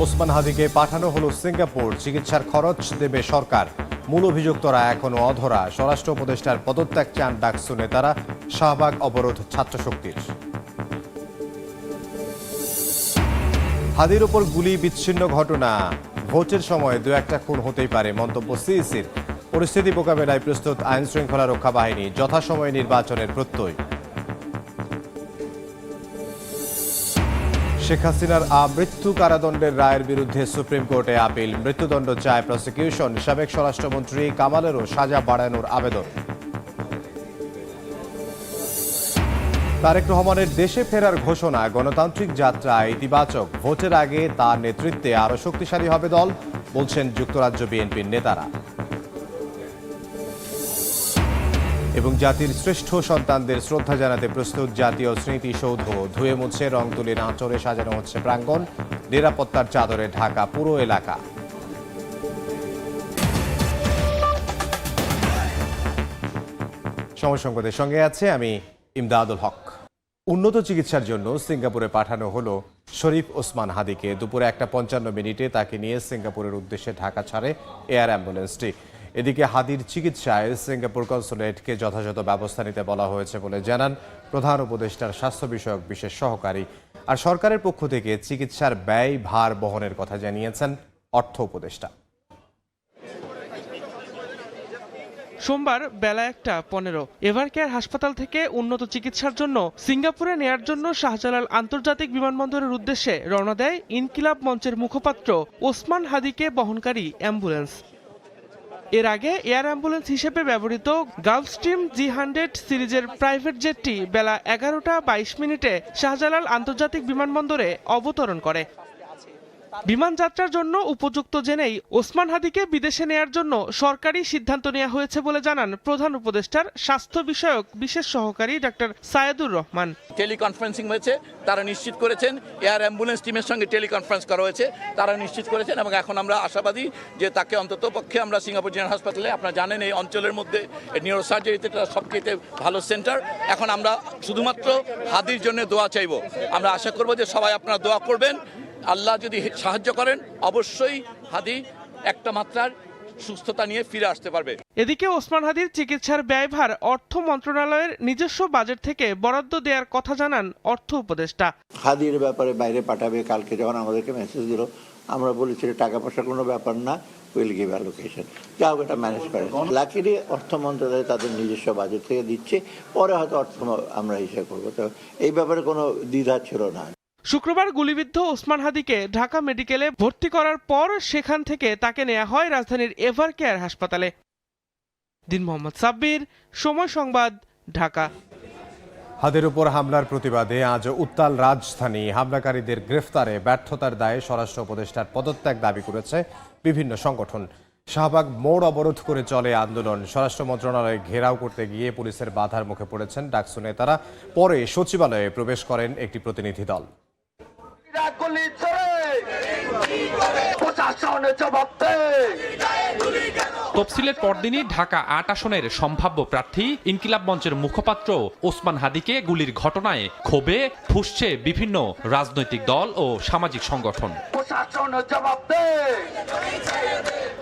ওসমান হাদিকে পাঠানো হলো সিঙ্গাপুর। চিকিৎসার খরচ দেবে সরকার। মূল অভিযুক্তরা এখনো অধরা। স্বরাষ্ট্র উপদেষ্টার পদত্যাগ চান ডাকসু নেতারা। শাহবাগ অবরোধ ছাত্রশক্তির। হাদির ওপর গুলি বিচ্ছিন্ন ঘটনা। ভোটের সময় দু একটা খুন হতেই পারে, মন্তব্য সিইসির। পরিস্থিতি মোকাবেলায় প্রস্তুত আইন শৃঙ্খলা রক্ষা বাহিনী। যথাসময়ে নির্বাচনের প্রত্যয়। শেখ হাসিনার মৃত্যু কারাদণ্ডের রায়ের বিরুদ্ধে সুপ্রিম কোর্টে আপিল। মৃত্যুদণ্ড চায় প্রসিকিউশন। সাবেক স্বরাষ্ট্রমন্ত্রী কামালেরও সাজা বাড়ানোর আবেদন। তারেক রহমানের দেশে ফেরার ঘোষণা। গণতান্ত্রিক যাত্রা ইতিবাচক। ভোটের আগে তার নেতৃত্বে আরও শক্তিশালী হবে দল, বলছেন যুক্তরাজ্য বিএনপির নেতারা। এবং জাতির শ্রেষ্ঠ সন্তানদের শ্রদ্ধা জানাতে প্রস্তুত জাতীয় স্মৃতিসৌধ। ধুয়ে মুছে রং তুলির আঁচড়ে সাজানো হচ্ছে প্রাঙ্গণ। নিরাপত্তার চাদরে ঢাকা পুরো এলাকা। সময় সংবাদের সঙ্গে আছে আমি ইমদাদুল হক। উন্নত চিকিৎসার জন্য সিঙ্গাপুরে পাঠানো হলো শরীফ ওসমান হাদিকে। দুপুরে 1:55 তাকে নিয়ে সিঙ্গাপুরের উদ্দেশ্যে ঢাকা ছাড়ে এয়ার অ্যাম্বুলেন্সটি। এদিকে হাদির চিকিৎসায় সিঙ্গাপুর কনসুলেটকে যথাযথ ব্যবস্থা নিতে বলা হয়েছে বলে জানান প্রধান উপদেষ্টার স্বাস্থ্য বিষয়ক বিশেষ সহকারী। আর সরকারের পক্ষ থেকে চিকিৎসার ব্যয় ভার বহনের কথা জানিয়েছেন অর্থ উপদেষ্টা। সোমবার বেলা 1:15 এভারকেয়ার হাসপাতাল থেকে উন্নত চিকিৎসার জন্য সিঙ্গাপুরে নেয়ার জন্য শাহজালাল আন্তর্জাতিক বিমানবন্দরের উদ্দেশ্যে রওনা দেয় ইনকিলাব মঞ্চের মুখপাত্র ওসমান হাদিকে বহনকারী অ্যাম্বুলেন্স। এর আগে এয়ার অ্যাম্বুলেন্স হিসেবে ব্যবহৃত গালফস্ট্রিম G100 সিরিজের প্রাইভেট জেটটি বেলা 11:22 শাহজালাল আন্তর্জাতিক বিমানবন্দরে অবতরণ করে। বিমান যাত্রার জন্য উপযুক্ত জেনেই ওসমান হাদিকে বিদেশে নেয়ার জন্য সরকারি সিদ্ধান্ত নেওয়া হয়েছে বলে জানান প্রধান উপদেষ্টার স্বাস্থ্য বিষয়ক বিশেষ সহকারী ডাক্তার সায়েদুর রহমান। টেলিকনফারেন্সিং হয়েছে, তারা নিশ্চিত করেছেন। এয়ার অ্যাম্বুলেন্স টিমের সঙ্গে টেলিকনফারেন্স করা হয়েছে, তারা নিশ্চিত করেছেন। এবং এখন আমরা আশাবাদী যে তাকে অন্তত পক্ষে আমরা সিঙ্গাপুর জেনারেল হাসপাতালে, আপনারা জানেন এই অঞ্চলের মধ্যে নিউরোসার্জারিতে সবচেয়ে ভালো সেন্টার। এখন আমরা শুধুমাত্র হাদির জন্য দোয়া চাইব। আমরা আশা করব যে সবাই আপনারা দোয়া করবেন। আল্লাহ যদি সাহায্য করেন অবশ্যই হাদি একটা মাত্রার সুস্থতা নিয়ে ফিরে আসতে পারবে। এদিকে ওসমান হাদির চিকিৎসার ব্যয়ভার অর্থ মন্ত্রণালয়ের নিজস্ব বাজেট থেকে বরাদ্দ দেওয়ার কথা জানান অর্থ উপদেষ্টা। হাদির ব্যাপারে বাইরে পাঠাবে কালকে যখন আমাদেরকে মেসেজ দিল, আমরা বলেছি টাকা পয়সার কোনো ব্যাপার না, উইল গিভ অ্যালোকেশন, যা হোক এটা ম্যানেজ করে। লাকিলি অর্থ মন্ত্রণালয় তাদের নিজস্ব বাজেট থেকে দিচ্ছে, পরে হয়তো অর্থ আমরা হিসাব করবো। তো এই ব্যাপারে কোনো দ্বিধা ছিল না। শুক্রবার গুলিবিদ্ধ ওসমান হাদিকে ঢাকা মেডিকেলে ভর্তি করার পর সেখান থেকে তাকে নেওয়া হয় রাজধানীর এভারকেয়ার হাসপাতালে। দিন মোহাম্মদ সাব্বির, সময় সংবাদ, ঢাকা। হাদির উপর হামলার প্রতিবাদে আজ উত্তাল রাজধানী। হামলাকারীদের গ্রেফতারে ব্যর্থতার দায়ে স্বরাষ্ট্র উপদেষ্টার পদত্যাগ দাবি করেছে বিভিন্ন সংগঠন। শাহবাগ মোড় অবরোধ করে চলে আন্দোলন। স্বরাষ্ট্র মন্ত্রণালয়ে ঘেরাও করতে গিয়ে পুলিশের বাধার মুখে পড়েছেন ডাকসু নেতারা। পরে সচিবালয়ে প্রবেশ করেন একটি প্রতিনিধি দল। তফসিলের পরদিনই ঢাকা ৮ আসনের সম্ভাব্য প্রার্থী ইনকিলাব মঞ্চের মুখপাত্র ওসমান হাদিকে গুলির ঘটনায় ক্ষোভে ফুঁসছে বিভিন্ন রাজনৈতিক দল ও সামাজিক সংগঠন।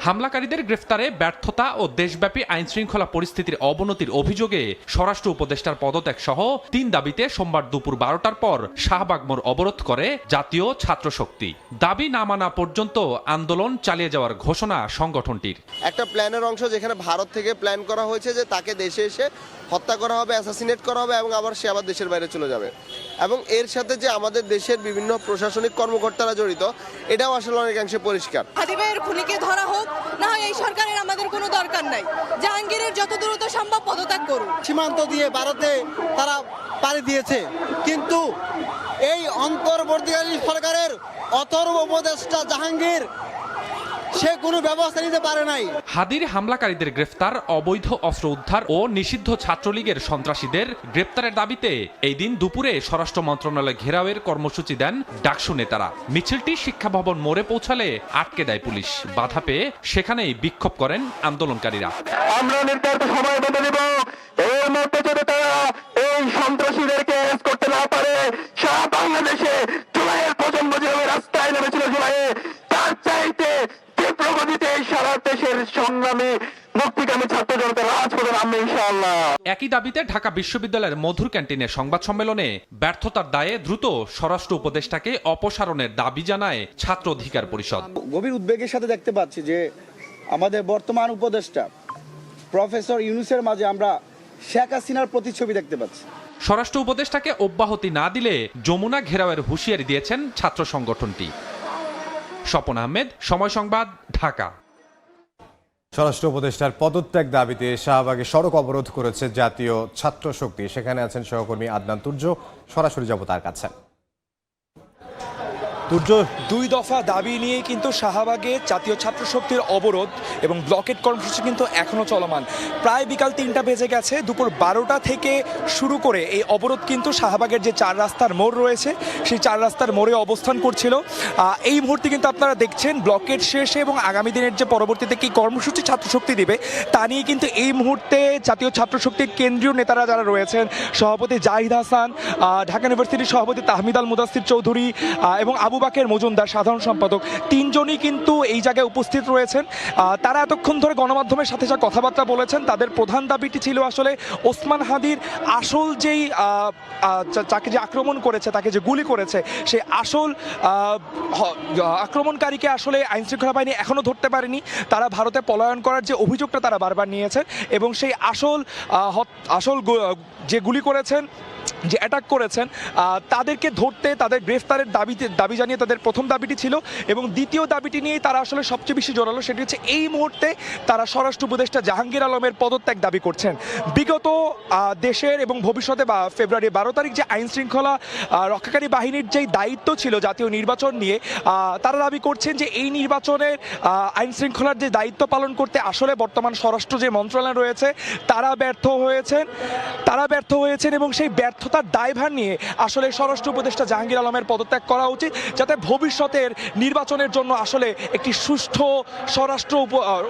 হামলাকারীদের গ্রেফতারে ব্যর্থতা ও দেশব্যাপী আইনশৃঙ্খলা পরিস্থিতির অবনতির অভিযোগে স্বরাষ্ট্র উপদেষ্টার পদত্যাগ সহ ৩ দাবিতে সোমবার দুপুর 12টার পর শাহবাগ মোড় অবরোধ করে জাতীয় ছাত্র শক্তি। দাবি না মানা পর্যন্ত আন্দোলন চালিয়ে যাওয়ার ঘোষণা সংগঠনটির। একটা প্ল্যানের অংশ যেখানে ভারত থেকে প্ল্যান করা হয়েছে যে তাকে দেশে এসে হত্যা করা হবে, অ্যাসাসিনেট করা হবে এবং আবার সে আবার দেশের বাইরে চলে যাবে। এবং এর সাথে যে আমাদের দেশের বিভিন্ন প্রশাসনিক কর্মকর্তারা জড়িত, এটাও আসলে অনেকাংশে পরিষ্কার। হাদি ভাইয়ের খুনিকে ধরা হোক, না হয় এই সরকারের আমাদের কোনো দরকার নাই। জাহাঙ্গীরের যত দ্রুত সম্ভব পদত্যাগ করুন। সীমান্ত দিয়ে ভারতে তারা পাড়ি দিয়েছে, কিন্তু এই অন্তর্বর্তীকালীন সরকারের অথর্ব উপদেষ্টা জাহাঙ্গীর সে কোনো ব্যবস্থা নিতে পারে নাই। হাদির হামলাকারীদের গ্রেফতার, অবৈধ অস্ত্র উদ্ধার ও নিষিদ্ধ ছাত্রলীগের সন্ত্রাসীদের গ্রেপ্তারের দাবিতে এই দিন দুপুরে স্বরাষ্ট্র মন্ত্রণালয় ঘেরাওয়ের কর্মসূচি দেন ডাকসু নেতারা। মিছিলটি শিক্ষা ভবন মোড়ে পৌঁছালে আটকে দেয় পুলিশ। বাধা পেয়ে সেখানেই বিক্ষোভ করেন আন্দোলনকারীরা। আমরা নির্ধারিত সময় বেঁধে দেব, এর মধ্যে যদি তারা এই সন্ত্রাসীদেরকে করতে না পারে, সারা বাংলাদেশে জুলাইয়ের প্রজন্ম যেভাবে রাস্তায় নেমেছিল লড়াইয়ে তার চাইতে তীব্র গতিতে সারা দেশের সংগ্রামী মুক্তিকামী ছাত্র জনতা রাজপথে নামবে ইনশাআল্লাহ। একই দাবিতে ঢাকা বিশ্ববিদ্যালয়ের মধুর ক্যান্টিনের সংবাদ সম্মেলনে ব্যর্থতার দায়ে দ্রুত স্বরাষ্ট্র উপদেষ্টাকে অপসারণের দাবি জানায় ছাত্র অধিকার পরিষদ। গভীর উদ্বেগের সাথে দেখতে পাচ্ছি যে আমাদের বর্তমান উপদেষ্টা প্রফেসর ইউনূসের মাঝে আমরা শেখ হাসিনার প্রতিচ্ছবি দেখতে পাচ্ছি। স্বরাষ্ট্র উপদেষ্টাকে অব্যাহতি না দিলে যমুনা ঘেরাওয়ের হুঁশিয়ারি দিয়েছেন ছাত্র সংগঠনটি। স্বপন আহমেদ, সময় সংবাদ, ঢাকা। স্বরাষ্ট্র উপদেষ্টার পদত্যাগ দাবিতে শাহবাগে সড়ক অবরোধ করেছে জাতীয় ছাত্র শক্তি। সেখানে আছেন সহকর্মী আদনান তুর্য, সরাসরি যাব তার কাছে। দুই দফা দাবি নিয়ে কিন্তু শাহবাগে জাতীয় ছাত্র শক্তির অবরোধ এবং ব্লকেট কর্মসূচি কিন্তু এখনো চলমান। প্রায় বিকাল 3টা বেজে গেছে। দুপুর 12টা থেকে শুরু করে এই অবরোধ কিন্তু শাহবাগের যে 4 রাস্তার মোড় রয়েছে সেই 4 রাস্তার মোড়ে অবস্থান করছিল। এই মুহূর্তে কিন্তু আপনারা দেখছেন ব্লকেট শেষে এবং আগামী দিনের যে পরবর্তীতে কি কর্মসূচি ছাত্র শক্তি দেবে তা নিয়ে কিন্তু এই মুহূর্তে জাতীয় ছাত্র শক্তির কেন্দ্রীয় নেতারা যারা রয়েছেন, সভাপতি জাহিদ হাসান, ঢাকা ইউনিভার্সিটির সভাপতি তাহমিদ আল মুদাসসির চৌধুরী এবং আবু বাকের মজুমদার সাধারণ সম্পাদক, 3 জনই কিন্তু এই জায়গায় উপস্থিত রয়েছেন। তারা এতক্ষণ ধরে গণমাধ্যমের সাথে যা কথাবার্তা বলেছেন তাদের প্রধান দাবিটি ছিল আসলে ওসমান হাদির আসল যেই যাকে যে আক্রমণ করেছে, তাকে যে গুলি করেছে, সেই আসল আক্রমণকারীকে আসলে আইনশৃঙ্খলা বাহিনী এখনো ধরতে পারেনি। তারা ভারতে পলায়ন করার যে অভিযোগটা তারা বারবার নিয়েছেন এবং সেই আসল যে গুলি করেছেন, যে অ্যাটাক করেছেন, তাদেরকে ধরতে, তাদের গ্রেফতারের দাবি জানিয়ে তাদের প্রথম দাবিটি ছিল। এবং দ্বিতীয় দাবিটি নিয়েই তারা আসলে সবচেয়ে বেশি জোরালো, সেটি হচ্ছে এই মুহূর্তে তারা স্বরাষ্ট্র উপদেষ্টা জাহাঙ্গীর আলমের পদত্যাগ দাবি করছেন। বিগত দেশের এবং ভবিষ্যতে বা ফেব্রুয়ারি 12 তারিখ যে আইন শৃঙ্খলা রক্ষাকারী বাহিনীর যেই দায়িত্ব ছিল জাতীয় নির্বাচন নিয়ে, তারা দাবি করছেন যে এই নির্বাচনের আইন শৃঙ্খলার যে দায়িত্ব পালন করতে আসলে বর্তমান স্বরাষ্ট্র যে মন্ত্রণালয় রয়েছে তারা ব্যর্থ হয়েছেন এবং সেই ব্যর্থতার দায়ভার নিয়ে আসলে স্বরাষ্ট্র উপদেষ্টা জাহাঙ্গীর আলমের পদত্যাগ করা উচিত, যাতে ভবিষ্যতের নির্বাচনের জন্য আসলে একটি সুষ্ঠু স্বরাষ্ট্র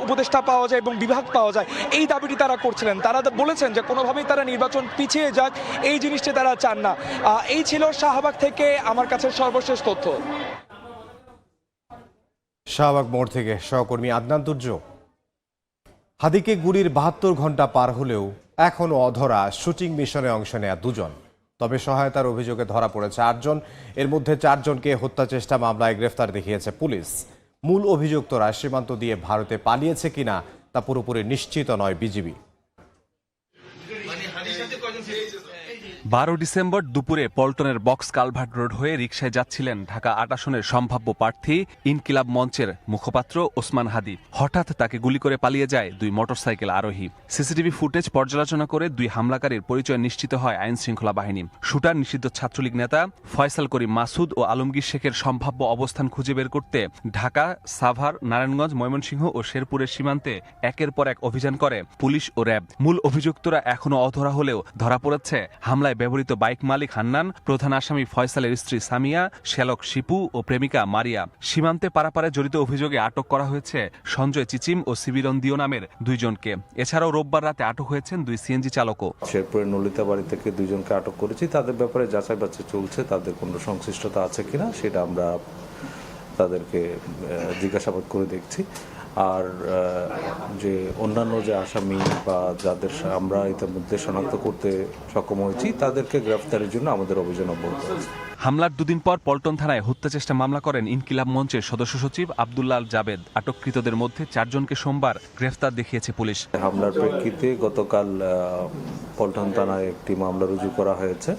উপদেষ্টা পাওয়া যায় এবং বিভাগ পাওয়া যায়। এই দাবিটি তারা করছিলেন। তারা বলেছেন যে কোনোভাবেই তারা নির্বাচন পিছিয়ে যাক, এই জিনিসটি তারা চান না। এই ছিল শাহবাগ থেকে আমার কাছে সর্বশেষ তথ্য। শাহবাগ মোড় থেকে সহকর্মী আদনান তুর্য। হাদিকে গুলির 72 ঘন্টা পার হলেও এখনও অধরা শুটিং মিশনে অংশ নেয়া 2 জন। তবে সহায়তার অভিযোগে ধরা পড়েছে 8 জন। এর মধ্যে 4 জনকে হত্যা চেষ্টা মামলায় গ্রেফতার দেখিয়েছে পুলিশ। মূল অভিযুক্তরা সীমান্ত দিয়ে ভারতে পালিয়েছে কিনা তা পুরোপুরি নিশ্চিত নয় বিজিবি। 12 ডিসেম্বর দুপুরে পল্টনের বক্স কালভার্ট রোড হয়ে রিকশায় যাচ্ছিলেন ঢাকা 8 আসনের সম্ভাব্য প্রার্থী ইনকিলাব মঞ্চের মুখপাত্র ওসমান হাদি। হঠাৎ তাকে গুলি করে পালিয়ে যায় 2 মোটরসাইকেল আরোহী। সিসিটিভি ফুটেজ পর্যালোচনা করে 2 হামলাকারীর পরিচয় নিশ্চিত হয় আইন শৃঙ্খলা বাহিনী। শুটার নিষিদ্ধ ছাত্রলীগ নেতা ফয়সাল করিম মাসুদ ও আলমগীর শেখের সম্ভাব্য অবস্থান খুঁজে বের করতে ঢাকা, সাভার, নারায়ণগঞ্জ, ময়মনসিংহ ও শেরপুরের সীমান্তে একের পর এক অভিযান করে পুলিশ ও র্যাব। মূল অভিযুক্তরা এখনও অধরা হলেও ধরা পড়েছে হামলায় ব্যবহৃত বাইক মালিক হান্নান, প্রধান আসামি ফয়সালের স্ত্রী সামিয়া, শ্যালক শিপু ও প্রেমিকা মারিয়া। সীমান্তে পারাপারে জড়িত অভিযোগে আটক করা হয়েছে সঞ্জয় চিচিম ও সিবিরন দিও নামের 2 জনকে। এছাড়াও রোববার রাতে আটক হয়েছেন 2 সিএনজি চালকও। শেরপুরের নলিতা বাড়ি থেকে 2 জনকে আটক করেছি। তাদের ব্যাপারে যাচাই বাছাই চলছে, তাদের কোনো সংশ্লিষ্টতা আছে কিনা সেটা আমরা তাদেরকে জিজ্ঞাসাবাদ করে দেখছি। আর যে অন্যান্য যে আসামি বা যাদের আমরা ইতিমধ্যে শনাক্ত করতে সক্ষম হয়েছি তাদেরকে গ্রেফতারের জন্য আমাদের অভিযান অব্যাহত আছে। হামলার 2 দিন পর পল্টন থানায় হত্যা চেষ্টা মামলা করেন ইনকিলাব মঞ্চের সদস্য সচিব আব্দুল্লাহ আল জাবেদ। আটককৃতদের মধ্যে 4 জনকে সোমবার গ্রেফতার দেখিয়েছে পুলিশ। হামলার প্রেক্ষিতে গতকাল পল্টন থানায় একটি মামলা রুজু করা হয়েছে।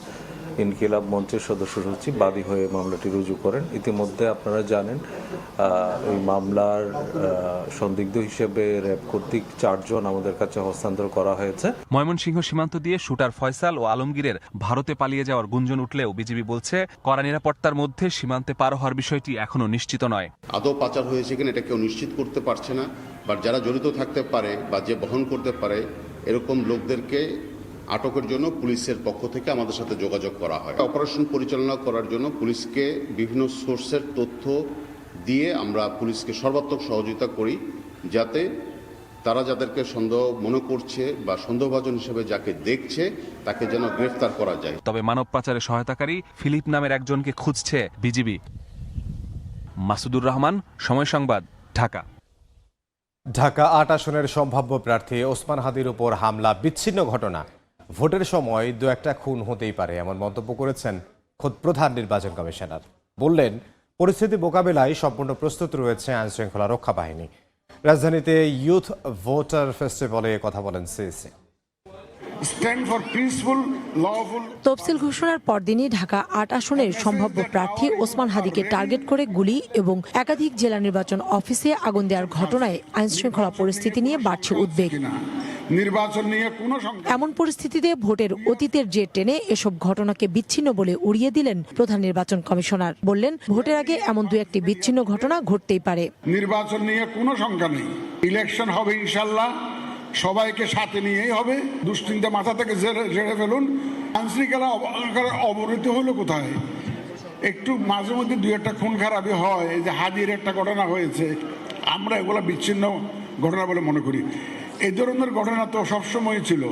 ইনকিলাব মঞ্চের সদস্য সচিব বাদী হয়ে মামলাটি রুজু করেন। ইতিমধ্যে আপনারা জানেন এই মামলার সন্দিগ্ধ হিসেবে র্যাব কর্তৃক 4 জন আমাদের কাছে হস্তান্তর করা হয়েছে। ময়মনসিংহ সীমান্ত দিয়ে শুটার ফয়সাল ও আলমগীরের ভারতে পালিয়ে যাওয়ার গুঞ্জন উঠলেও বিজিবি বলছে কড়া নিরাপত্তার মধ্যে সীমান্তে পার হওয়ার বিষয়টি এখনো নিশ্চিত নয়। আদৌ পাচার হয়েছে কিনা এটা কেউ নিশ্চিত করতে পারছে না, বা যারা জড়িত থাকতে পারে বা যে বহন করতে পারে এরকম লোকদেরকে আটকের জন্য পুলিশের পক্ষ থেকে আমাদের সাথে যোগাযোগ করা হয়। অপারেশন পরিচালনা করার জন্য পুলিশকে বিভিন্ন সোর্সের তথ্য দিয়ে আমরা পুলিশকে সর্বাত্মক সহযোগিতা করি, যাতে তারা যাদেরকে সন্দেহ মনে করছে বা সন্দেহভাজন হিসেবে যাকে দেখছে তাকে যেন গ্রেফতার করা যায়। তবে মানব পাচারে সহায়তাকারী ফিলিপ নামের একজনকে খুঁজছে বিজিবি। মাসুদুর রহমান, সময় সংবাদ, ঢাকা। ঢাকা ৮ আসনের সম্ভাব্য প্রার্থী ওসমান হাদির উপর হামলা বিচ্ছিন্ন ঘটনা। ভোটের সময় দু একটা খুন হতেই পারে, এমন মন্তব্য করেছেন খোদ প্রধান নির্বাচন কমিশনার। বললেন, পরিস্থিতি মোকাবেলায় সম্পূর্ণ প্রস্তুত রয়েছে আইনশৃঙ্খলা রক্ষা বাহিনী। রাজধানীতে ইউথ ভোটার ফেস্টিভ্যালে কথা বলেন সিইসি। তফসিল ঘোষণার পরদিনই ঢাকা ৮ আসনের সম্ভাব্য প্রার্থী ওসমান হাদিকে টার্গেট করে গুলি এবং একাধিক জেলা নির্বাচন অফিসে আগুন দেওয়ার ঘটনায় আইনশৃঙ্খলা পরিস্থিতি নিয়ে বাড়ছে উদ্বেগ। এমন পরিস্থিতিতে ভোটের অতীতের জের টেনে এসব ঘটনাকে বিচ্ছিন্ন বলে উড়িয়ে দিলেন প্রধান নির্বাচন কমিশনার। বললেন, ভোটের আগে এমন দু একটি বিচ্ছিন্ন ঘটনা ঘটতেই পারে। নির্বাচন নিয়ে কোনো শঙ্কা নেই, ইলেকশন হবে ইনশাল্লাহ, সবাইকে সাথে নিয়েই হবে। দুশ্চিন্তা মাথা থেকে ঝেড়ে ফেলুন। আইনশৃঙ্খলা অবনতি হলো কোথায়? একটু মাঝে মধ্যে দু একটা খুন খারাপি হয়, এই যে হাদির একটা ঘটনা হয়েছে, আমরা এগুলো বিচ্ছিন্ন ঘটনা বলে মনে করি। এই ধরনের ঘটনা তো সবসময় ছিল।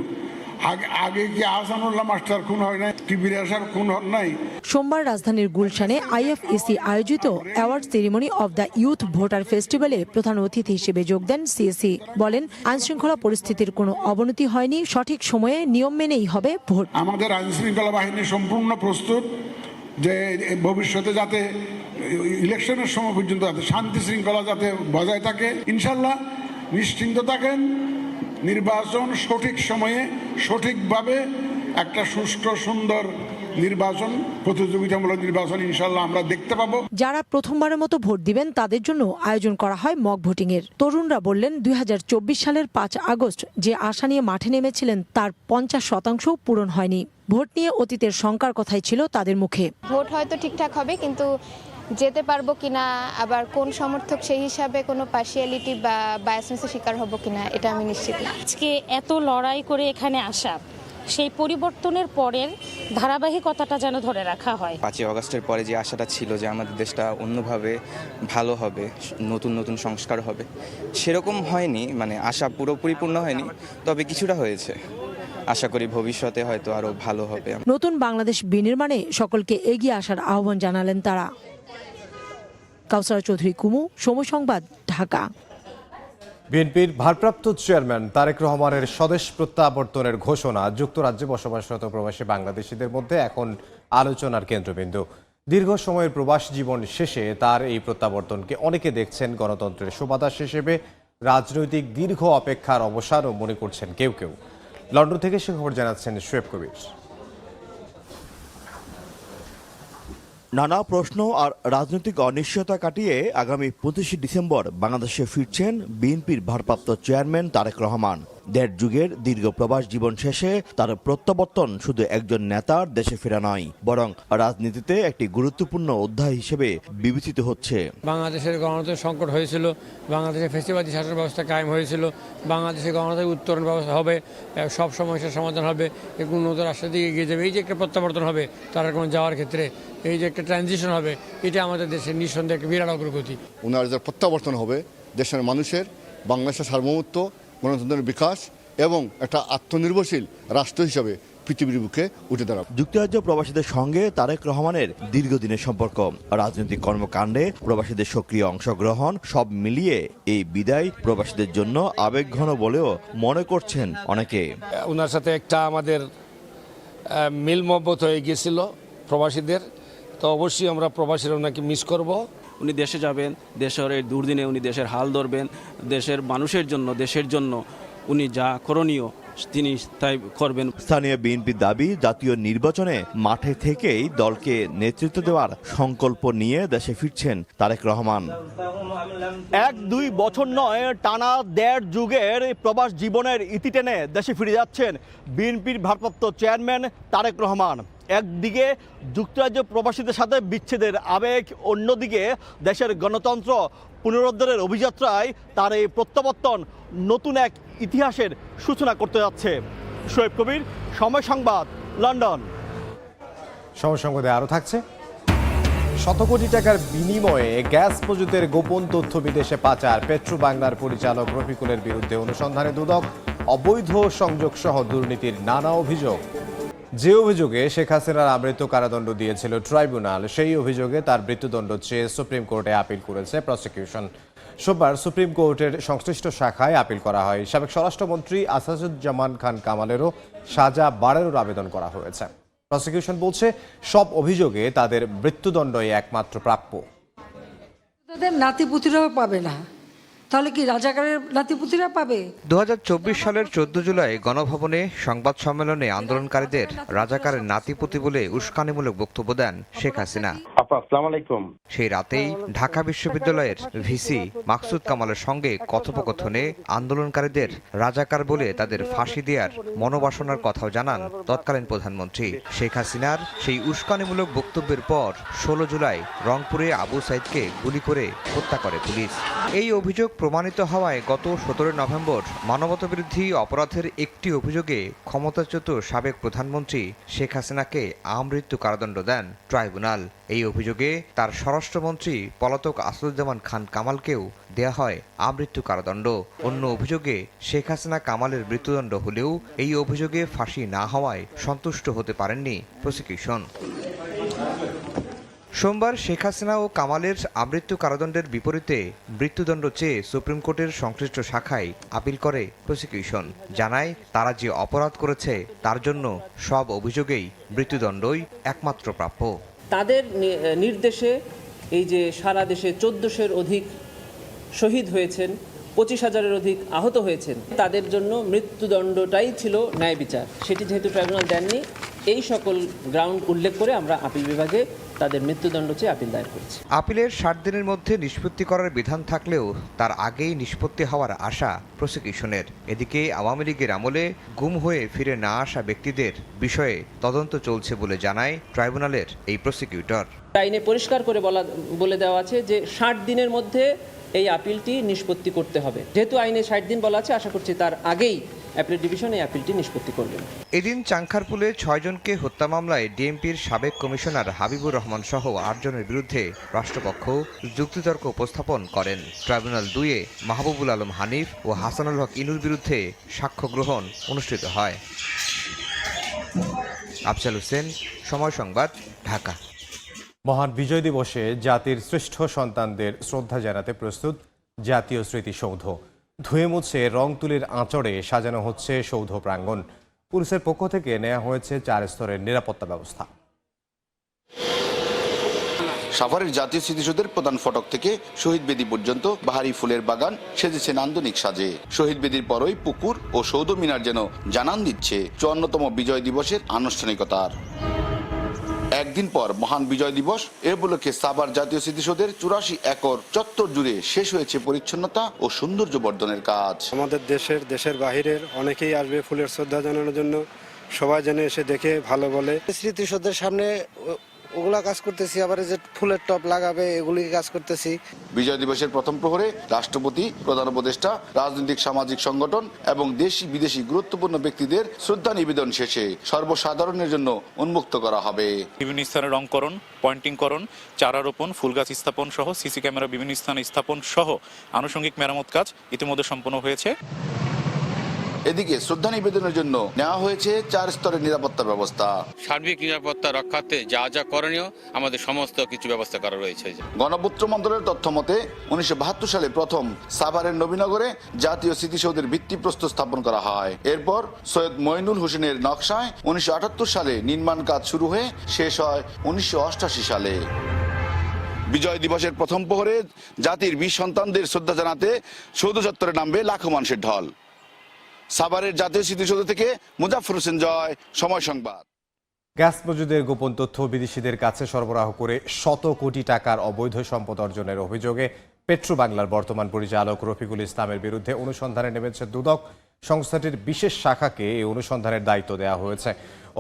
আগে কি আহসানুল্লাহ মাস্টার খুন হয় নাই? কি বিরাসার খুন হন নাই? সোমবার রাজধানীর গুলশানে আইএফএসি আয়োজিত award ceremony of the youth voter ফেস্টিভ্যালে প্রধান অতিথি হিসেবে যোগ দেন সিএসি। বলেন, আইনশৃঙ্খলা পরিস্থিতির কোনো অবনতি হয়নি, সঠিক সময়ে নিয়ম মেনেই হবে ভোট। আমাদের আইনশৃঙ্খলা বাহিনী সম্পূর্ণ প্রস্তুত যে ভবিষ্যতে যাতে ইলেকশনের সময় পর্যন্ত যাতে শান্তি শৃঙ্খলা যাতে বজায় থাকে। ইনশাল্লাহ নিশ্চিন্ত থাকেন, নির্বাচন সঠিক সময়ে সঠিকভাবে একটা সুষ্ঠু সুন্দর নির্বাচন, প্রতিযোগিতামূলক নির্বাচন ইনশাল্লাহ আমরা দেখতে পাবো। যারা প্রথমবারের মতো ভোট দিবেন তাদের জন্য আয়োজন করা হয় মক ভোটিং এর। তরুণরা বললেন, ২০২৪ সালের ৫ আগস্ট যে আশা নিয়ে মাঠে নেমেছিলেন তার ৫০% পূরণ হয়নি। ভোট নিয়ে অতীতের শঙ্কার কথাই ছিল তাদের মুখে। ভোট হয়তো ঠিকঠাক হবে, কিন্তু যেতে পারবো কিনা, আবার কোন সমর্থক সেই হিসাবে কোনো পার্সিয়ালিটি বা বায়াসনেসের শিকার হব কিনা, এটা আমি নিশ্চিত না। আজকে এত লড়াই করে এখানে আসা, সেই পরিবর্তনের পরের ধারাবাহিকতাটা যেন ধরে রাখা হয়। ৫ই আগস্টের পরে যে আশাটা ছিল যে আমাদের দেশটা অন্যভাবে ভালো হবে, নতুন নতুন সংস্কার হবে, সেরকম হয়নি। মানে আশা পুরোপুরি পূর্ণ হয়নি, তবে কিছুটা হয়েছে। আশা করি ভবিষ্যতে হয়তো আরো ভালো হবে। নতুন বাংলাদেশ বিনির্মাণে সকলকে এগিয়ে আসার আহ্বান জানালেন তারা। কাউসারা চৌধুরী কুমু, সময় সংবাদ, ঢাকা। বিএনপির ভারপ্রাপ্ত চেয়ারম্যান তারেক রহমানের স্বদেশ প্রত্যাবর্তনের ঘোষণা যুক্তরাজ্যে বসবাসরত প্রবাসী বাংলাদেশিদের মধ্যে এখন আলোচনার কেন্দ্রবিন্দু। দীর্ঘ সময়ের প্রবাস জীবন শেষে তার এই প্রত্যাবর্তনকে অনেকে দেখছেন গণতন্ত্রের সুবাতাস হিসেবে, রাজনৈতিক দীর্ঘ অপেক্ষার অবসানও মনে করছেন কেউ কেউ। লন্ডন থেকে সে খবর জানাচ্ছেন শোয়েব কবির। নানা প্রশ্ন আর রাজনৈতিক অনিশ্চয়তা কাটিয়ে আগামী 25 ডিসেম্বর বাংলাদেশে ফিরছেন বিএনপির ভারপ্রাপ্ত চেয়ারম্যান তারেক রহমান। ১.৫ যুগের দীর্ঘ প্রবাস জীবন শেষে তার প্রত্যাবর্তন শুধু একজন নেতার দেশে ফেরা নয়, বরং রাজনীতিতে একটি গুরুত্বপূর্ণ অধ্যায় হিসেবে বিবেচিত হচ্ছে। বাংলাদেশের গণতন্ত্রের সংকট হয়েছিল, বাংলাদেশের ফেসিবাদী শাসন ব্যবস্থা কায়েম হয়েছিল, বাংলাদেশের গণতান্ত্রিক উত্তরণ ব্যবস্থা হবে, সব সমস্যার সমাধান হবে, একটু নতুন রাষ্ট্রের দিকে এগিয়ে যাবে। এই যে একটা প্রত্যাবর্তন হবে তার কোনো যাওয়ার ক্ষেত্রে, এই যে একটা ট্রানজিশন হবে, এটা আমাদের দেশের নিঃসন্দেহে একটা বিরাট অগ্রগতি। ওনার যে প্রত্যাবর্তন হবে দেশের মানুষের, বাংলাদেশের সার্বভৌমত্ব, গণতন্ত্রের বিকাশ এবং একটা আত্মনির্ভরশীল রাষ্ট্র হিসাবে পৃথিবীর বুকে উঠে দাঁড়াবে। যুক্তরাজ্য প্রবাসীদের সঙ্গে তারেক রহমানের দীর্ঘদিনের সম্পর্ক, রাজনৈতিক কর্মকাণ্ডে প্রবাসীদের সক্রিয় অংশগ্রহণ, সব মিলিয়ে এই বিদায় প্রবাসীদের জন্য আবেগঘন বলেও মনে করছেন অনেকে। ওনার সাথে একটা আমাদের মিল মহব্বত হয়ে গিয়েছিল প্রবাসীদের, তো অবশ্যই আমরা প্রবাসীরা ওনাকে মিস করব। উনি দেশে যাবেন, দেশের এই দুর্দিনে উনি দেশের হাল ধরবেন, দেশের মানুষের জন্য, দেশের জন্য উনি যা করণীয় তিনি তাই করবেন। স্থানীয় বিএনপির দাবি, জাতীয় নির্বাচনে মাঠে থেকেই দলকে নেতৃত্ব দেওয়ার সংকল্প নিয়ে দেশে ফিরছেন তারেক রহমান। 1-2 বছর নয়, টানা 1.5 যুগের প্রবাস জীবনের ইতি টেনে দেশে ফিরে যাচ্ছেন বিএনপির ভারপ্রাপ্ত চেয়ারম্যান তারেক রহমান। একদিকে যুক্তরাজ্য প্রবাসীদের সাথে বিচ্ছেদের আবেগ, অন্যদিকে দেশের গণতন্ত্র পুনরুদ্ধারের অভিযাত্রায় তার এই প্রত্যাবর্তন নতুন এক ইতিহাসের সূচনা করতে যাচ্ছে। শোয়েব কবির, সময় সংবাদ, লন্ডন। সময় সংবাদে আরও থাকছে, শত কোটি টাকার বিনিময়ে গ্যাস মজুতের গোপন তথ্য বিদেশে পাচার, পেট্রো বাংলার পরিচালক রফিকুলের বিরুদ্ধে অনুসন্ধানে দুদক, অবৈধ সংযোগ সহ দুর্নীতির নানা অভিযোগ। যে অভিযোগে শেখ হাসিনার আমৃত্যু কারাদণ্ড দিয়েছিল ট্রাইব্যুনাল, সেই অভিযোগে তার মৃত্যুদণ্ড চেয়ে সুপ্রিম কোর্টে আপিল করেছে প্রসিকিউশন। সোমবার সুপ্রিম কোর্টের সংশ্লিষ্ট শাখায় আপিল করা হয়। সাবেক স্বরাষ্ট্রমন্ত্রী আসাদুজ্জামান খান কামালেরও সাজা বাড়ানোর আবেদন করা হয়েছে। প্রসিকিউশন বলছে, সব অভিযোগে তাদের মৃত্যুদণ্ডই একমাত্র প্রাপ্য। তাদের নাতিপুতিরাও পাবে না, তাহলে কি রাজাকারের নাতিপুতিরা পাবে? 2024 সালের 14 জুলাই গণভবনে সংবাদ সম্মেলনে আন্দোলনকারীদের রাজাকারের নাতিপুতি বলে উস্কানিমূলক বক্তব্য দেন শেখ হাসিনা। আসসালামু আলাইকুম। সেই রাতেই ঢাকা বিশ্ববিদ্যালয়ের ভিসি মাকসুদ কামালের সঙ্গে কথোপকথনে আন্দোলনকারীদের রাজাকার বলে তাদের ফাঁসি দেওয়ার মনোবাসনার কথাও জানান তৎকালীন প্রধানমন্ত্রী। শেখ হাসিনার সেই উস্কানিমূলক বক্তব্যের পর 16 জুলাই রংপুরে আবু সাইদকে গুলি করে হত্যা করে পুলিশ। এই অভিযোগ প্রমাণিত হওয়ায় গত 17 নভেম্বর মানবতাবিরোধী অপরাধের একটি অভিযোগে ক্ষমতাচ্যুত সাবেক প্রধানমন্ত্রী শেখ হাসিনাকে আমৃত্যু কারাদণ্ড দেন ট্রাইব্যুনাল। এই অভিযোগে তার স্বরাষ্ট্রমন্ত্রী পলাতক আসাদুজ্জামান খান কামালকেও দেয়া হয় আমৃত্যু কারাদণ্ড। অন্য অভিযোগে শেখ হাসিনা কামালের মৃত্যুদণ্ড হলেও এই অভিযোগে ফাঁসি না হওয়ায় সন্তুষ্ট হতে পারেননি প্রসিকিউশন। সোমবার শেখ হাসিনা ও কামালের আমৃত্যু কারাদণ্ডের বিপরীতে মৃত্যুদণ্ড চেয়ে সুপ্রিম কোর্টের সংশ্লিষ্ট শাখায় আপিল করে প্রসিকিউশন। জানায়, তারা যে অপরাধ করেছে তার জন্য সব অভিযোগেই মৃত্যুদণ্ডই একমাত্র প্রাপ্য। তাদের নির্দেশে এই যে সারা দেশে 1400-এর অধিক শহীদ হয়েছেন, 25,000-এর অধিক আহত হয়েছেন, তাদের জন্য মৃত্যুদণ্ডটাই ছিল ন্যায় বিচার। সেটি যেহেতু ট্রাইব্যুনাল দেননি, এই সকল গ্রাউন্ড উল্লেখ করে আমরা আপিল বিভাগে তাদের মৃত্যুদণ্ড চেয়ে আপিল দায়ের করেছি। আপিলের 60 দিনের মধ্যে নিষ্পত্তি করার বিধান থাকলেও তার আগেই নিষ্পত্তি হওয়ার আশা প্রসিকিউশনের। এদিকে আওয়ামী লীগের আমলে গুম হয়ে ফিরে না আসা ব্যক্তিদের বিষয়ে তদন্ত চলছে বলে জানায় ট্রাইব্যুনালের এই প্রসিকিউটর। আইনে পরিষ্কার করে বলে দেওয়া আছে যে 60 দিনের মধ্যে এই আপিলটি নিষ্পত্তি করতে হবে। যেহেতু আইনে 60 দিন বলা আছে, আশা করছি তার আগেই অ্যাপিলেট ডিভিশন এই আপিলটি নিষ্পত্তি করবেন। এদিন চাংখারপুলে 6 জনকে হত্যা মামলায় ডিএমপির সাবেক কমিশনার হাবিবুর রহমান সহ 8 জনের বিরুদ্ধে রাষ্ট্রপক্ষ যুক্তিতর্ক উপস্থাপন করেন। ট্রাইব্যুনাল 2-এ মাহবুবুল আলম হানিফ ও হাসানুল হক ইনুর বিরুদ্ধে সাক্ষ্য গ্রহণ অনুষ্ঠিত হয়। আফজাল হোসেন, সময় সংবাদ, ঢাকা। মহান বিজয় দিবসে জাতির শ্রেষ্ঠ সন্তানদের শ্রদ্ধা জানাতে প্রস্তুত জাতীয় স্মৃতিসৌধ। ধুয়ে মুছে রং তুলির আঁচড়ে সাজানো হচ্ছে সৌধ প্রাঙ্গণ। পুলিশের পক্ষ থেকে নেওয়া হয়েছে 4 স্তরের নিরাপত্তা ব্যবস্থা। সাভারের জাতীয় স্মৃতিসৌধের প্রধান ফটক থেকে শহীদ বেদি পর্যন্ত বাহারি ফুলের বাগান সেজেছে নান্দনিক সাজে। শহীদ বেদির পরই পুকুর ও সৌধ মিনার যেন জানান দিচ্ছে 54তম বিজয় দিবসের আনুষ্ঠানিকতার। একদিন পর মহান বিজয় দিবস, এ উপলক্ষে সাভার জাতীয় স্মৃতিসৌধের 84 একর চত্বর জুড়ে শেষ হয়েছে পরিচ্ছন্নতা ও সৌন্দর্য বর্ধনের কাজ। আমাদের দেশের বাহিরের অনেকেই আসবে ফুলের শ্রদ্ধা জানানোর জন্য। সবাই যেন এসে দেখে ভালো বলে। স্মৃতিসৌধের সামনে ওগুলা কাজ করতেছি, আবার যে ফুলের টব লাগাবে এগুলি কাজ করতেছি। বিজয় দিবসের প্রথম প্রহরে রাষ্ট্রপতি, প্রধান উপদেষ্টা, রাজনৈতিক সামাজিক সংগঠন এবং দেশি বিদেশি গুরুত্বপূর্ণ ব্যক্তিদের শ্রদ্ধা নিবেদন শেষে সর্বসাধারণের জন্য উন্মুক্ত করা হবে। বিভিন্ন স্থানে রংকরণ, পয়েন্টিংকরণ, চারা রোপণ, ফুল গাছ স্থাপন সহ সিসি ক্যামেরা বিভিন্ন স্থানে স্থাপন সহ আনুষঙ্গিক মেরামত কাজ ইতিমধ্যে সম্পন্ন হয়েছে। এদিকে শ্রদ্ধা নিবেদনের জন্য নেওয়া হয়েছে 4 স্তরের নিরাপত্তা ব্যবস্থা। সার্বিক নিরাপত্তা রক্ষার্থে যা যা করণীয় আমাদের সমস্ত কিছু ব্যবস্থা করা রয়েছে। গণপূর্ত মন্ত্রণালয়ের তথ্য মতে 1972 সালে প্রথম সাভারের নবীনগরে জাতীয় স্মৃতিসৌধের ভিত্তিপ্রস্তর স্থাপন করা হয়। এরপর সৈয়দ মঈনুল হোসেনের নকশায় 1978 সালে নির্মাণ কাজ শুরু হয়ে শেষ হয় 1988 সালে। বিজয় দিবসের প্রথম প্রহরে জাতির বীর সন্তানদের শ্রদ্ধা জানাতে সৌধ চত্বরে নামবে লাখো মানুষের ঢল। সাভারের জাতীয় স্মৃতিসৌধ থেকে মুজাফফর হোসেন জয়, সময় সংবাদ। গ্যাস মজুদের গোপন তথ্য বিদেশিদের কাছে সরবরাহ করে শত কোটি টাকার অবৈধ সম্পদ অর্জনের অভিযোগে পেট্রো বাংলার বর্তমান পরিচালক রফিকুল ইসলামের বিরুদ্ধে অনুসন্ধানে নেমেছে দুদক। সংস্থাটির বিশেষ শাখাকে এই অনুসন্ধানের দায়িত্ব দেওয়া হয়েছে।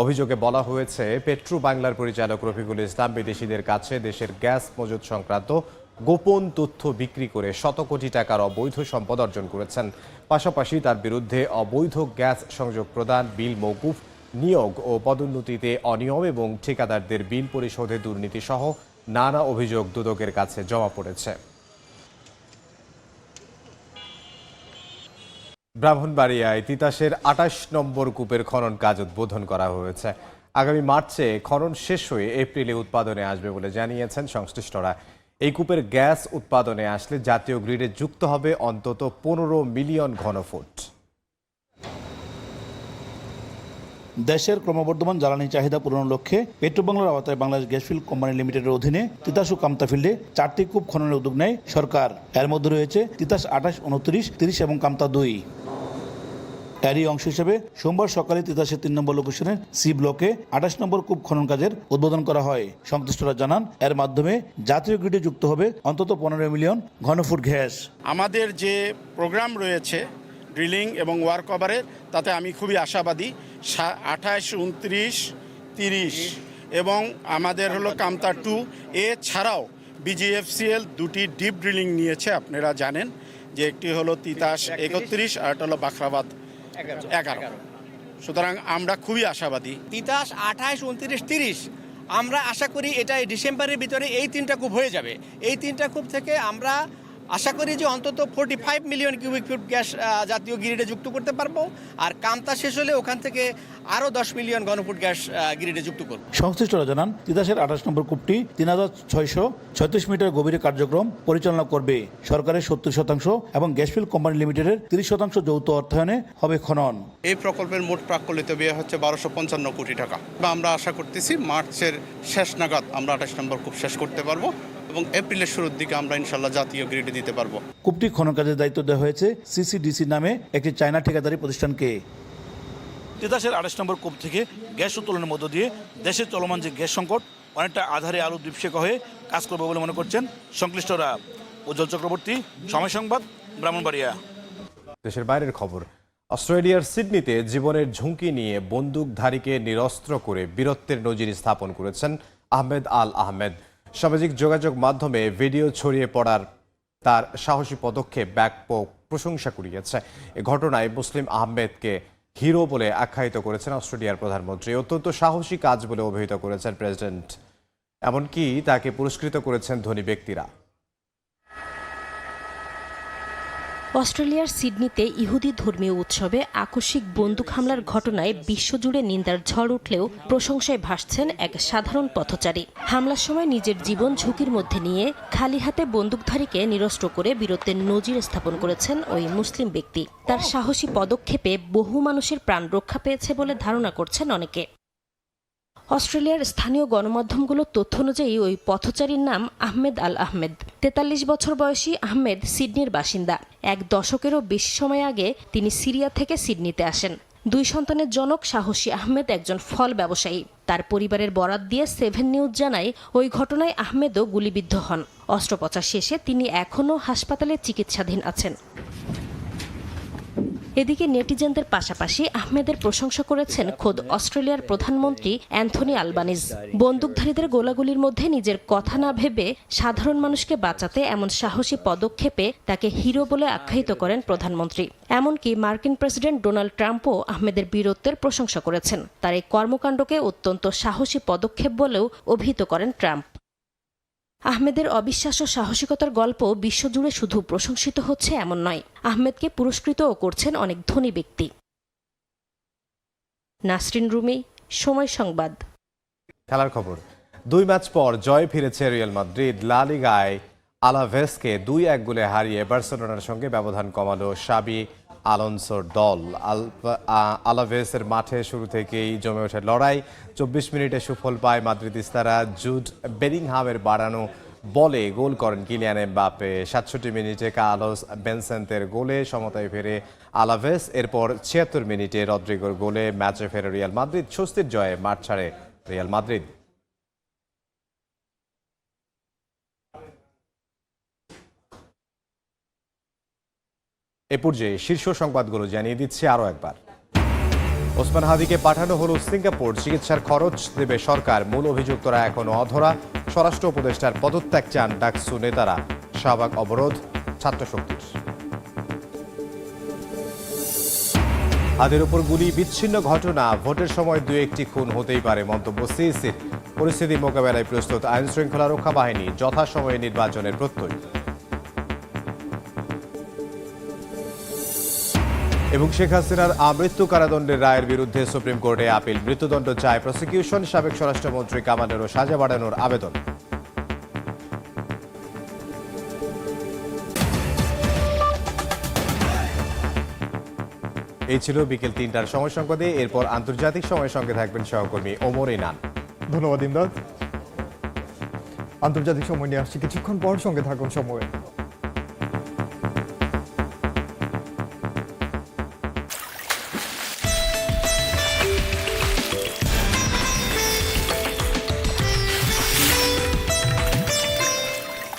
অভিযোগে বলা হয়েছে, পেট্রো বাংলার পরিচালক রফিকুল ইসলাম বিদেশিদের কাছে দেশের গ্যাস মজুদ সংক্রান্ত গোপন তথ্য বিক্রি করে শত কোটি টাকার অবৈধ সম্পদ অর্জন করেছেন। পাশাপাশি তার বিরুদ্ধে অবৈধ গ্যাস সংযোগ প্রদান, বিল মওকুফ, নিয়োগ ও পদোন্নতিতে অনিয়ম এবং ঠিকাদারদের বিল পরিশোধে দুর্নীতি সহ নানা অভিযোগ দুদকের কাছে জমা পড়েছে। ব্রাহ্মণবাড়িয়ায় তিতাসের 28 নম্বর কূপের খনন কাজ উদ্বোধন করা হয়েছে। আগামী মার্চে খনন শেষ হয়ে এপ্রিলে উৎপাদনে আসবে বলে জানিয়েছেন সংশ্লিষ্টরা। এই কূপের গ্যাস উৎপাদনে আসলে জাতীয় গ্রিডে যুক্ত হবে অন্তত 15 মিলিয়ন ঘনফুট। দেশের ক্রমবর্ধমান জ্বালানি চাহিদা পূরণের লক্ষ্যে পেট্রোবাংলার আওতায় বাংলাদেশ গ্যাস ফিল্ড কোম্পানি লিমিটেডের অধীনে তিতাস ও কামতা ফিল্ডে 4টি কূপ খননের উদ্যোগ নেয় সরকার। এর মধ্যে রয়েছে তিতাস 28, 29, 30 এবং কামতা 2। এরই অংশ হিসেবে সোমবার সকালে তিতাসের 3 নম্বর লোকেশনের সি ব্লকে 28 নম্বর কূপ খনন কাজের উদ্বোধন করা হয়। সংশ্লিষ্টরা জানান, এর মাধ্যমে জাতীয় গ্রিডে যুক্ত হবে অন্তত 15 মিলিয়ন ঘনফুট গ্যাস। আমাদের যে প্রোগ্রাম রয়েছে ড্রিলিং এবং ওয়ার্ক ওভারের, তাতে আমি খুবই আশাবাদী। 28, 29, 30 এবং আমাদের হলো কামতা 2 এছাড়াও বিজিএফসিএল 2টি ডিপ ড্রিলিং নিয়েছে। আপনারা জানেন যে একটি হলো তিতাস 31 আর একটা হলো বাখরাবাদ 11। সুতরাং আমরা খুবই আশাবাদী। তিতাস 28, 29, 30 আমরা আশা করি এটা ডিসেম্বরের ভিতরে এই 3টা কূপ হয়ে যাবে। এই 3টা কূপ থেকে আমরা আশা করি যে অন্তত 45 মিলিয়ন কিউবিক ফুট গ্যাস জাতীয় গ্রিডে যুক্ত করতে পারবো। আর কামতা শেষ হলে ওখান থেকে আরও 10 মিলিয়ন ঘনফুট গ্যাস গ্রিডে যুক্ত করব। সংশ্লিষ্টরা জানান, তিতাসের 28 নম্বর কূপটি 3636 মিটার গভীরে কার্যক্রম পরিচালনা করবে। সরকারের 70% এবং গ্যাসফিল্ড কোম্পানি লিমিটেডের 30% যৌথ অর্থায়নে হবে খনন। এই প্রকল্পের মোট প্রাক্কলিত ব্যয় হচ্ছে 1255 কোটি টাকা। আমরা আশা করতেছি মার্চের শেষ নাগাদ আমরা 28 নম্বর কূপ শেষ করতে পারবো এবং এপ্রিলের শুরুর দিকে আমরা ইনশাল্লাহ জাতীয় গ্রিডে দিতে পারবো। কূপটি খনন কাজের দায়িত্ব দেওয়া হয়েছে সিসিডিসি নামে একটি চায়না ঠিকাদারি প্রতিষ্ঠানকে। তিতাসের 28 নম্বর কূপ থেকে গ্যাস উত্তোলনের মধ্য দিয়ে দেশের চলমান যে গ্যাস সংকট অনেকটা আধারে আলো দীপশিখা হয়ে কাজ করবে বলে মনে করছেন সংশ্লিষ্টরা। উজ্জ্বল চক্রবর্তী, সময় সংবাদ, ব্রাহ্মণবাড়িয়া। দেশের বাইরের খবর। অস্ট্রেলিয়ার সিডনিতে জীবনের ঝুঁকি নিয়ে বন্দুকধারীকে নিরস্ত্র করে বীরত্বের নজির স্থাপন করেছেন আহমেদ আল আহমেদ। সামাজিক যোগাযোগ মাধ্যমে ভিডিও ছড়িয়ে পড়ার তার সাহসী পদক্ষেপ ব্যাপক প্রশংসা কুড়িয়েছে। এ ঘটনায় মুসলিম আহমেদকে হিরো বলে আখ্যায়িত করেছেন অস্ট্রেলিয়ার প্রধানমন্ত্রী। অত্যন্ত সাহসী কাজ বলে অভিহিত করেছেন প্রেসিডেন্ট। এমনকি তাকে পুরস্কৃত করেছেন ধনী ব্যক্তিরা। অস্ট্রেলিয়ার সিডনিতে ইহুদি ধর্মীয় উৎসবে আকস্মিক বন্দুক হামলার ঘটনায় বিশ্বজুড়ে নিন্দার ঝড় উঠলেও প্রশংসায় ভাসছেন এক সাধারণ পথচারী। হামলার সময় নিজের জীবন ঝুঁকির মধ্যে নিয়ে খালি হাতে বন্দুকধারীকে নিরস্ত্র করে বীরত্বের নজির স্থাপন করেছেন ওই মুসলিম ব্যক্তি। তার সাহসী পদক্ষেপে বহু মানুষের প্রাণ রক্ষা পেয়েছে বলে ধারণা করছেন অনেকে। অস্ট্রেলিয়ার স্থানীয় গণমাধ্যমগুলোর তথ্য অনুযায়ী ওই পথচারীর নাম আহমেদ আল আহমেদ। 43 বছর বয়সী আহমেদ সিডনির বাসিন্দা। 1 দশকেরও বেশি সময় আগে তিনি সিরিয়া থেকে সিডনিতে আসেন। 2 সন্তানের জনক সাহসী আহমেদ একজন ফল ব্যবসায়ী। তার পরিবারের বরাত দিয়ে 7 নিউজ জানায়, ওই ঘটনায় আহমেদও গুলিবিদ্ধ হন। অস্ত্রোপচার শেষে তিনি এখনও হাসপাতালে চিকিৎসাধীন আছেন। এদিকে নেটিজেনদের পাশাপাশি আহমেদের প্রশংসা করেছেন খোদ অস্ট্রেলিয়ার প্রধানমন্ত্রী অ্যান্থনি আলবানিজ। বন্দুকধারীদের গোলাগুলির মধ্যে নিজের কথা না ভেবে সাধারণ মানুষকে বাঁচাতে এমন সাহসী পদক্ষেপে তাকে হিরো বলে আখ্যায়িত করেন প্রধানমন্ত্রী। এমনকি মার্কিন প্রেসিডেন্ট ডোনাল্ড ট্রাম্পও আহমেদের বীরত্বের প্রশংসা করেছেন। তার এই কর্মকাণ্ডকে অত্যন্ত সাহসী পদক্ষেপ বলেও অভিহিত করেন ট্রাম্প। আহমেদের অবিশ্বাস্য সাহসিকতার গল্প বিশ্বজুড়ে শুধু প্রশংসিত হচ্ছে এমন নয়, আহমেদকে পুরস্কৃতও করছেন অনেক ধনী ব্যক্তি। নাসরিন রুমি, সময় সংবাদ। খেলার খবর। 2 ম্যাচ পর জয় ফিরেছে রিয়াল মাদ্রিদ। লা লিগায় আলাভেসকে 2-1 গোলে হারিয়ে বার্সেলোনার সঙ্গে ব্যবধান কমালো শাবি আলোনসোর দল। আলাভেসের মাঠে শুরু থেকেই জমে ওঠে লড়াই। 24 মিনিটে সুফল পায় মাদ্রিদিস্তারা। জুড বেলিংহামের বাড়ানো বলে গোল করেন কিলিয়ান এমবাপ্পে। 67 মিনিটে কার্লোস বেনসেন্তের গোলে সমতায় ফেরে আলাভেস। এরপর 76 মিনিটে রদ্রিগোর গোলে ম্যাচে ফেরে রিয়াল মাদ্রিদ। স্বস্তির জয়ে মাঠ ছাড়ে রিয়াল মাদ্রিদ। এ পর্যায়ে শীর্ষ সংবাদগুলো জানিয়ে দিচ্ছে আরও একবার। ওসমান হাদিকে পাঠানো হলো সিঙ্গাপুর। চিকিৎসার খরচ দেবে সরকার। মূল অভিযুক্তরা এখনো অধরা। স্বরাষ্ট্র উপদেষ্টার পদত্যাগ চান ডাকসু নেতারা। শাহবাগ অবরোধ ছাত্র শক্তির। হাদের উপর গুলি বিচ্ছিন্ন ঘটনা। ভোটের সময় 2-1টি খুন হতেই পারে মন্তব্য সিইসির। পরিস্থিতি মোকাবেলায় প্রস্তুত আইন শৃঙ্খলা রক্ষা বাহিনী। যথাসময়ে নির্বাচনের প্রত্যয়। এবং শেখ হাসিনার আমৃত্যু কারাদণ্ডের রায়ের বিরুদ্ধে সুপ্রিম কোর্টে আপিল। মৃত্যুদণ্ড চায় প্রসিকিউশন। সাবেক স্বরাষ্ট্রমন্ত্রী কামালেরও সাজা বাড়ানোর আবেদন। এই ছিল বিকেল 3টার সময় সংবাদে। এরপর আন্তর্জাতিক সময়ের সঙ্গে থাকবেন সহকর্মী ওমর ইনান। ধন্যবাদ ইমদাদ। আন্তর্জাতিক সময় নিয়ে আসছি কিছুক্ষণ পর, সঙ্গে থাকুন সময়ে।